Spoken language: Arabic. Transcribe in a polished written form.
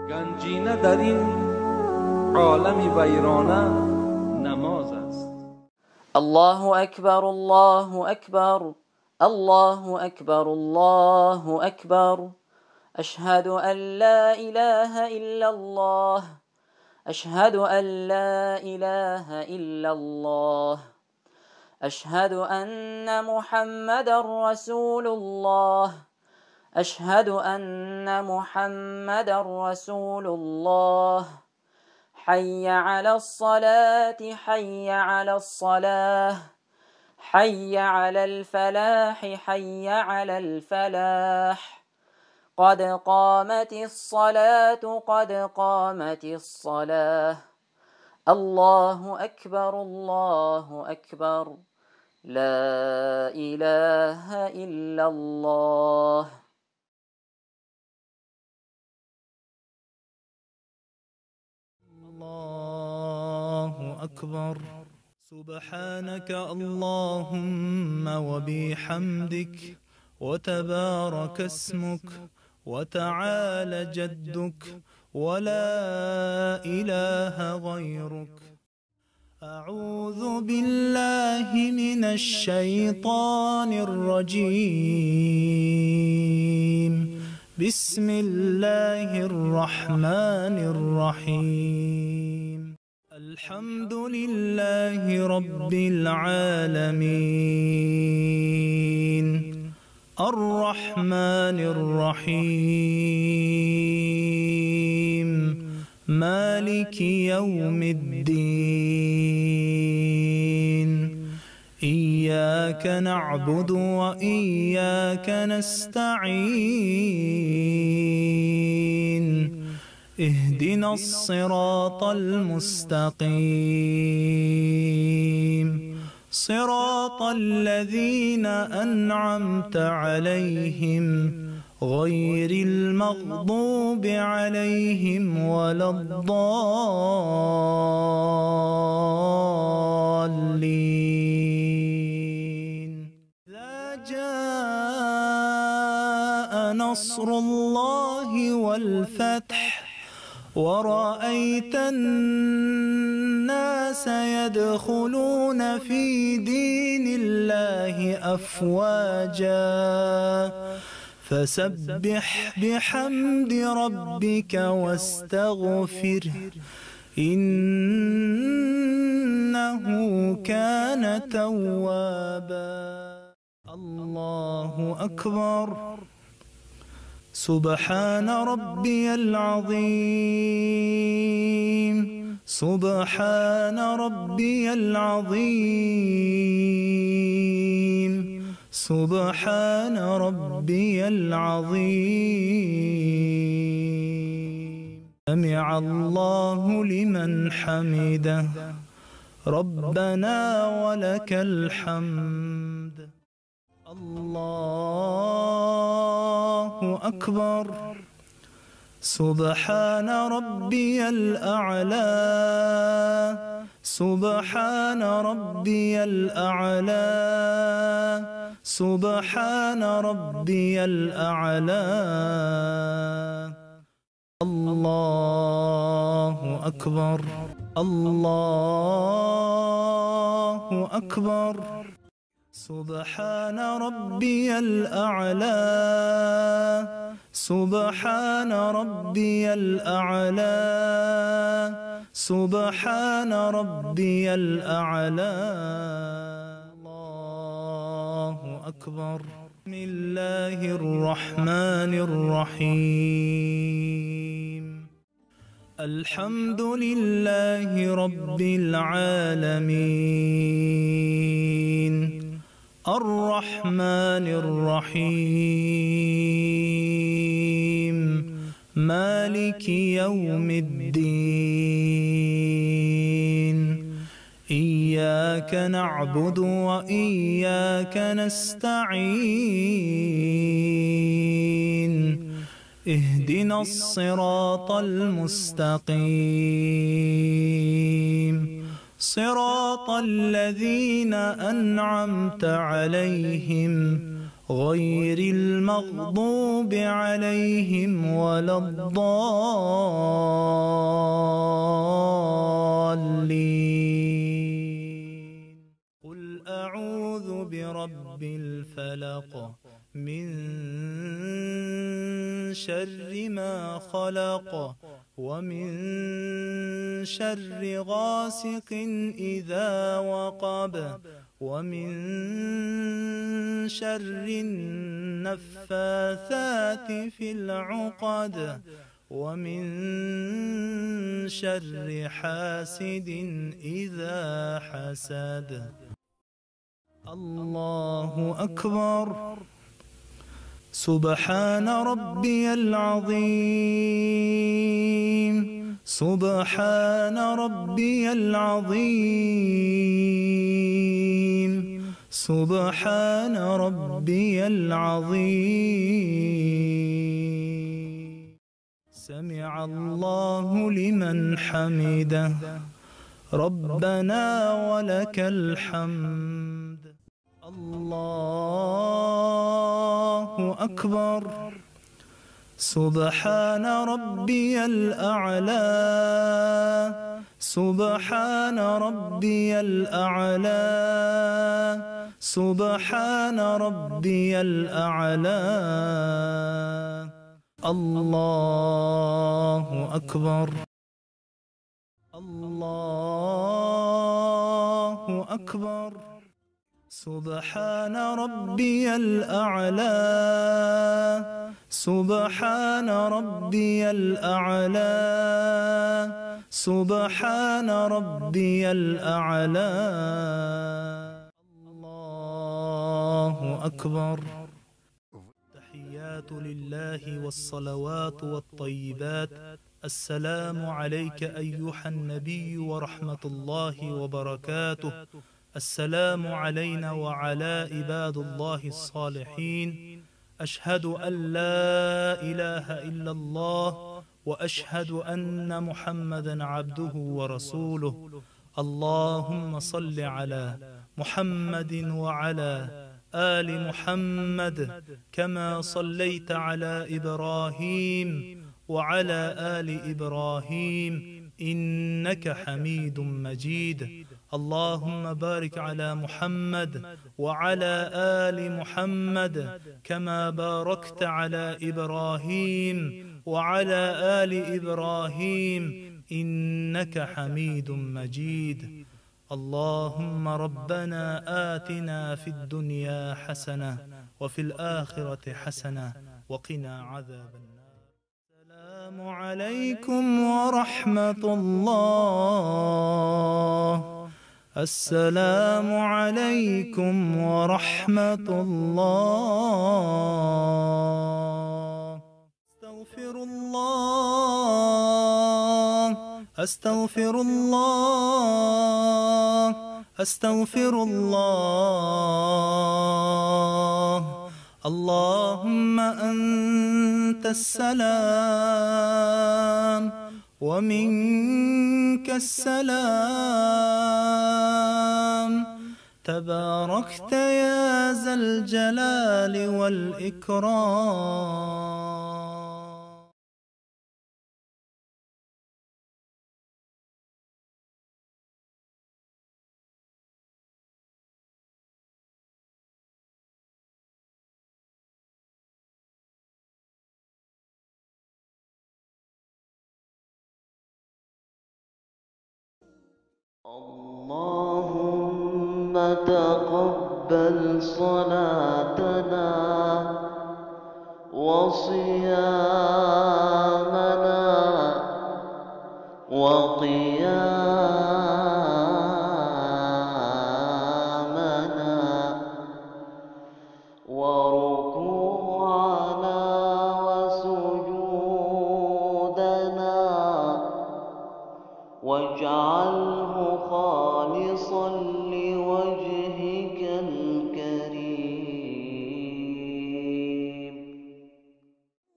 گنجینه در این عالم ویرانه نماز است. الله أكبر الله أكبر الله أكبر الله أكبر أشهد أن لا إله إلا الله أشهد أن لا إله إلا الله أشهد أن محمد رسول الله أشهد أن محمد رسول الله حي على الصلاة حي على الصلاة حي على الفلاح حي على الفلاح قد قامت الصلاة قد قامت الصلاة الله أكبر الله أكبر لا إله إلا الله. الله أكبر. سبحانك اللهم وبحمدك وتبارك اسمك وتعالى جدك ولا إله غيرك. أعوذ بالله من الشيطان الرجيم. بسم الله الرحمن الرحيم. الحمد لله رب العالمين الرحمن الرحيم مالك يوم الدين. إياك نعبد وإياك نستعين. اهدنا الصراط المستقيم صراط الذين أنعمت عليهم غير المغضوب عليهم ولا الضالين. إذا جاء نصر الله والفتح ورأيت الناس يدخلون في دين الله أفواجا فسبح بحمد ربك واستغفره إنه كان توابا. الله أكبر. سبحان ربي العظيم سبحان ربي العظيم سبحان ربي العظيم. سمع الله لمن حمده ربنا ولك الحمد. الله أكبر. سبحان ربي الأعلى سبحان ربي الأعلى سبحان ربي الأعلى. الله أكبر. الله أكبر. سبحان ربي الأعلى سبحان ربي الأعلى سبحان ربي الأعلى. الله أكبر. بسم الله الرحمن الرحيم. الحمد لله رب العالمين الرحمن الرحيم مالك يوم الدين. إياك نعبد وإياك نستعين. اهدنا الصراط المستقيم صراط الذين أنعمت عليهم غير المغضوب عليهم ولا الضالين. قل أعوذ برب الفلق من شر ما خلق ومن شر غاسق إذا وقب ومن شر النفاثات في العقد ومن شر حاسد إذا حسد. الله أكبر. سبحان ربي العظيم. سبحان ربي العظيم. سبحان ربي العظيم. سمع الله لمن حمده. ربنا ولك الحمد. الله أكبر. سبحان ربي الأعلى. سبحان ربي الأعلى. سبحان ربي الأعلى. الله أكبر. الله أكبر. سبحان ربي الأعلى. سبحان ربي الأعلى. سبحان ربي الأعلى. الله أكبر. التحيات لله والصلوات والطيبات. السلام عليك أيها النبي ورحمة الله وبركاته. السلام علينا وعلى عباد الله الصالحين. أشهد أن لا إله إلا الله وأشهد أن محمدا عبده ورسوله. اللهم صل على محمد وعلى آل محمد كما صليت على إبراهيم وعلى آل إبراهيم إنك حميد مجيد. اللهم بارك على محمد وعلى آل محمد كما باركت على إبراهيم وعلى آل إبراهيم إنك حميد مجيد. اللهم ربنا آتنا في الدنيا حسنة وفي الآخرة حسنة وقنا عذاب النار. السلام عليكم ورحمة الله. السلام عليكم ورحمة الله. أستغفر الله. أستغفر الله. أستغفر الله. اللهم أنت السلام ومنك السلام. تباركت يا ذا الجلال والإكرام. اللهم تقبل صلاتنا وصيامنا وقيامنا وركوعنا وسجودنا واجعله خالصا